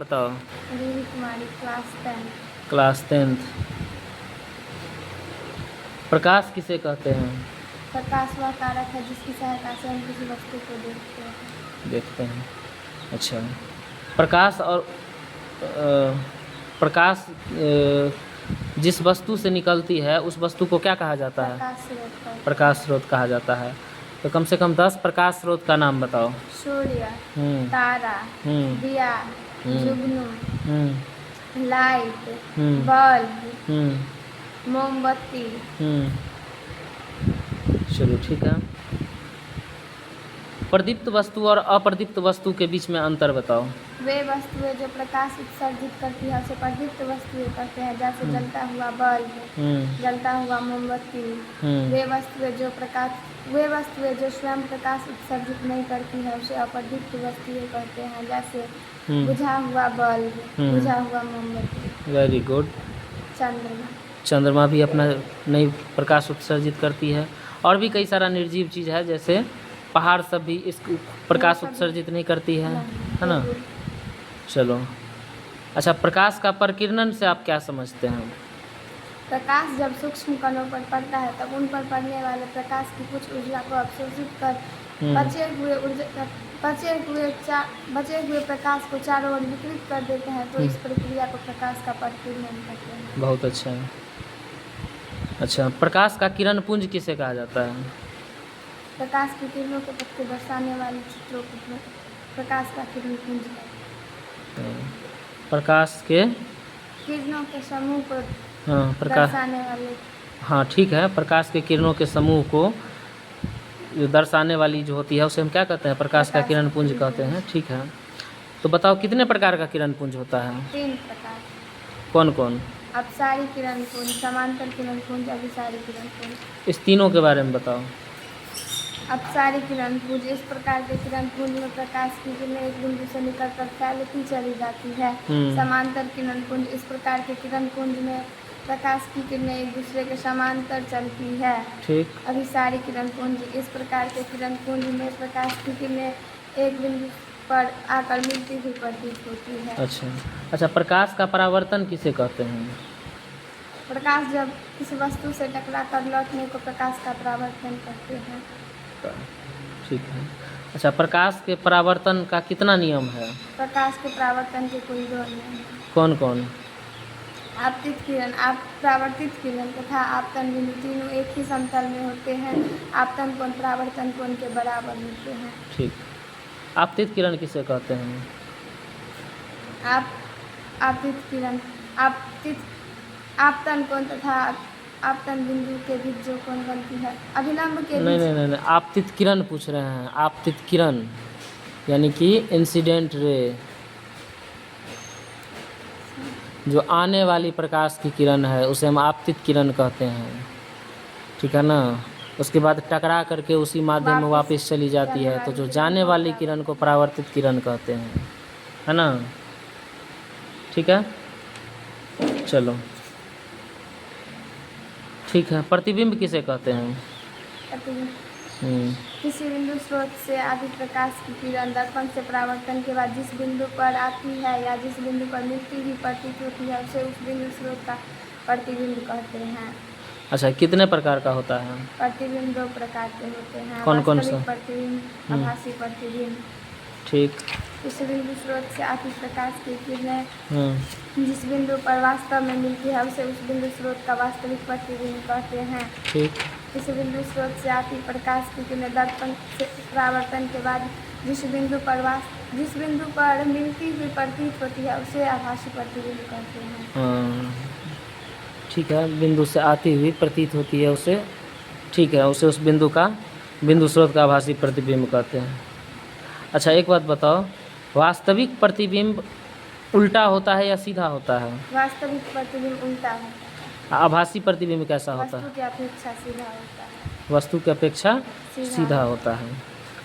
बताओ। रूही कुमारी, class 10। Class 10th। प्रकाश किसे कहते हैं? प्रकाश वह कारक है जिसकी सहायता से हम किसी वस्तु को देखते हैं। अच्छा, प्रकाश और प्रकाश जिस वस्तु से निकलती है उस वस्तु को क्या कहा जाता है? प्रकाश स्रोत। प्रकाश स्रोत कहा जाता है। तो कम से कम 10 प्रकाश स्रोत का नाम बताओ। सूर्य, हम्म तारा, हम्म दिया, जुगनू, हम्म लाइट, हम्म बल्ब, हम्म मोमबत्ती। चलो ठीक है। प्रदीप्त वस्तु और अप्रदीप्त वस्तु के बीच में अंतर बताओ। वे वस्तुएं जो प्रकाश उत्सर्जित करती है उसे प्रदीप्त वस्तुएं कहते हैं, जैसे जलता हुआ बल्ब, जलता हुआ मोमबत्ती। वे वस्तुएं जो स्वयं प्रकाश उत्सर्जित नहीं करती है उसे अप्रदीप्त वस्तुएं कहते हैं, जैसे बुझा हुआ बल्ब, बुझा हुआ मोमबत्ती। Very good. चंद्रमा। चंद्रमा भी अपना नई प्रकाश उत्सर्जित करती है। और भी कई सारा निर्जीव चीज़ है, जैसे पहाड़ सब भी इस प्रकाश उत्सर्जित नहीं करती है ना। चलो अच्छा, प्रकाश का प्रकीर्णन से आप क्या समझते हैं? प्रकाश जब सूक्ष्म कणों पर पड़ता है तब उन पर पड़ने वाले प्रकाश की कुछ ऊर्जा को अवशोषित कर बचे हुए प्रकाश को चारों ओर विकृत कर देते हैं, तो इस प्रक्रिया को प्रकाश का प्रकीर्णन कहते हैं। बहुत अच्छा। अच्छा, प्रकाश का किरण पुंज किसे कहा जाता है? प्रकाश की किरणों के पथ को दर्शाने वाले चित्रों को प्रकाश का किरण पुंज है। प्रकाश के किरणों के समूह को दर्शाने वाले। हाँ ठीक है, प्रकाश के किरणों के समूह को जो दर्शाने वाली जो होती है उसे हम क्या कहते हैं? प्रकाश का किरण पुंज कहते हैं। ठीक है, तो बताओ कितने प्रकार का किरण पुंज होता है? 3 प्रकार। कौन कौन? अपसारी किरण पुंज, समांतर किरण पुंज, अभिसारी किरण पुंज। इस तीनों के बारे में बताओ। अपसारी किरण पुंज, इस प्रकार के किरण पुंज में प्रकाश की किरणें एक बिंदु से निकलकर फैलती चली जाती है। समांतर किरण पुंज, इस प्रकार के किरण पुंज में प्रकाश की किरणें एक दूसरे के समांतर चलती है। ठीक। अभिसारी किरण पुंज, इस प्रकार के किरण पुंज में प्रकाश की किरणें एक बिंदु पर आकर मिलती हुई प्रतीत होती है। अच्छा, प्रकाश का परावर्तन किसे कहते हैं? प्रकाश जब किसी वस्तु से टकरा कर लौटने को प्रकाश का परावर्तन कहते हैं। ठीक है। अच्छा, प्रकाश के परावर्तन का कितना नियम है? प्रकाश के परावर्तन के कोई 2 नियम हैं। कौन कौन? आपतित किरण, परावर्तित किरण तथा आपतन बिंदु तीनों एक ही समतल में होते हैं। आपतन कोण परावर्तन कोण के बराबर होते हैं। ठीक। आपतित किरण किसे कहते हैं? आपतित किरण आपतन कोण तथा आपतन बिंदु के बीच जो कोण बनती है अभिलंब के बीच। नहीं, आपतित किरण पूछ रहे हैं। आपतित किरण यानी कि इंसिडेंट रे, जो आने वाली प्रकाश की किरण है उसे हम आपतित किरण कहते हैं। ठीक है ना। उसके बाद टकरा करके उसी माध्यम में वापस चली जाती है, तो जो जाने वाली किरण को परावर्तित किरण कहते हैं, है ना। ठीक है, चलो ठीक है। प्रतिबिंब किसे कहते हैं? किसी बिंदु स्रोत से आती प्रकाश की किरण दर्पण से परावर्तन के बाद जिस बिंदु पर आती है या जिस बिंदु पर मिलती हुई प्रतीत होती है उसे उस बिंदु स्रोत का प्रतिबिंब कहते हैं। अच्छा, कितने प्रकार का होता है? प्रतिबिंब 2 प्रकार के होते हैं। कौन कौन सा? प्रतिबिंब, आभासी प्रतिबिंब। ठीक। इस बिंदु स्रोत से आती प्रकाश की किरणें जिस बिंदु पर वास्तव में मिलती है उसे उस बिंदु स्रोत का वास्तविक प्रतिबिंब कहते हैं। ठीक। इस बिंदु स्रोत से आती प्रकाश की किरणें दर्पण से परावर्तन के बाद जिस बिंदु पर मिलती हुई प्रतीत होती है उसे आभासी प्रतिबिंब कहते हैं। ठीक है, बिंदु से आती हुई प्रतीत होती है उसे, ठीक है, उसे उस बिंदु स्रोत का आभासी प्रतिबिंब कहते हैं। अच्छा, एक बात बताओ, वास्तविक प्रतिबिंब उल्टा होता है या सीधा होता है? वास्तविक प्रतिबिंब उल्टा होता है। आभासी प्रतिबिंब कैसा होता है? वस्तु की अपेक्षा सीधा होता है। वस्तु की अपेक्षा सीधा होता है।